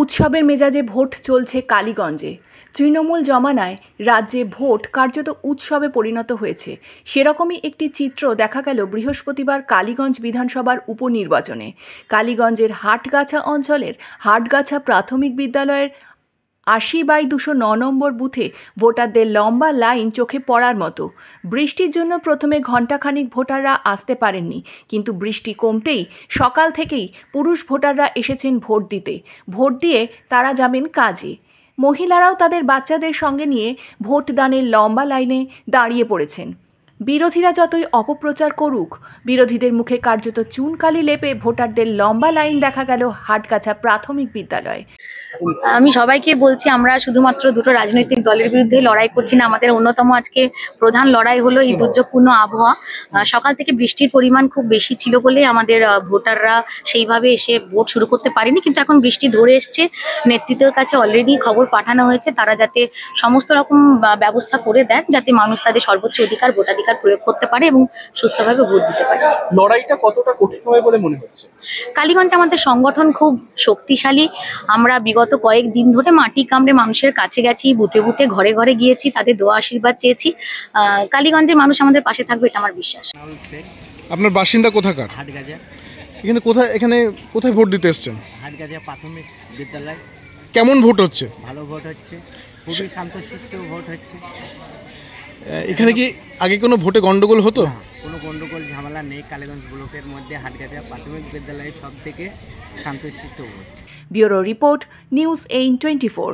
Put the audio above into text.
উৎসবের মেজাজে ভোট চলছে কালীগঞ্জে। তৃণমূল জমানায় রাজ্যে ভোট কার্যত উৎসবে পরিণত হয়েছে। সেরকমই একটি চিত্র দেখা গেল বৃহস্পতিবার কালীগঞ্জ বিধানসভার উপনির্বাচনে। কালীগঞ্জের হাটগাছা অঞ্চলের হাটগাছা প্রাথমিক বিদ্যালয়ের ৮০/২০৯ নম্বর বুথে ভোটারদের লম্বা লাইন চোখে পড়ার মতো। বৃষ্টির জন্য প্রথমে ঘণ্টাখানিক ভোটাররা আসতে পারেননি, কিন্তু বৃষ্টি কমতেই সকাল থেকেই পুরুষ ভোটাররা এসেছেন ভোট দিতে। ভোট দিয়ে তারা যাবেন কাজে। মহিলারাও তাদের বাচ্চাদের সঙ্গে নিয়ে ভোটদানের লম্বা লাইনে দাঁড়িয়ে পড়েছেন। বিরোধীরা যতই অপপ্রচার করুক, বিরোধীদের মুখে কার্যত চুনকালি লেপে ভোটারদের লম্বা লাইন দেখা গেল হাটগাছা প্রাথমিক বিদ্যালয়ে। আমি সবাইকে বলছি, আমরা শুধুমাত্র দুটো রাজনৈতিক দলের বিরুদ্ধে লড়াই করছি না। আমাদের অন্যতম আজকে প্রধান লড়াই হলো এই দুর্যোগপূর্ণ আবহাওয়া। সকাল থেকে বৃষ্টির পরিমাণ খুব বেশি ছিল বলে আমাদের ভোটাররা সেইভাবে এসে ভোট শুরু করতে পারেনি, কিন্তু এখন বৃষ্টি ধরে এসছে। নেতৃত্বের কাছে অলরেডি খবর পাঠানো হয়েছে, তারা যাতে সমস্ত রকম ব্যবস্থা করে দেন, যাতে মানুষ তাদের সর্বোচ্চ অধিকার ভোটাধিকার প্রয়োগ করতে পারে এবং সুস্থভাবে ভোট দিতে পারে। লড়াইটা কতটা কঠিন হবে বলে মনে হচ্ছে? কালীগঞ্জে আমাদের সংগঠন খুব শক্তিশালী। আমরা বিগত কয়েকদিন ধরে মাটি কামড়ে মানুষের কাছে গেছি, বুথে বুথে ঘরে ঘরে গিয়েছি, তাদের দোয়া আশীর্বাদ চেয়েছি। কালীগঞ্জের মানুষ আমাদের পাশে থাকবে, এটা আমার বিশ্বাস। আপনার বাসিন্দা কোথাকার? হাটগাছা। এখানে কোথায় ভোট দিতে এসেছেন? হাটগাছা প্রাথমিক বিদ্যালয়। কেমন ভোট হচ্ছে? ভালো ভোট হচ্ছে, খুবই শান্তশিষ্ট ভোট হচ্ছে। এখানে কি আগে কোনো ভোটে গন্ডগোল হতো? কোনো গন্ডগোল ঝামেলা নেই। কালীগঞ্জ ব্লকের মধ্যে হাটগাছা প্রাথমিক বিদ্যালয়ে সব থেকে শান্তশিষ্ট ভোট। Bureau report, news 824।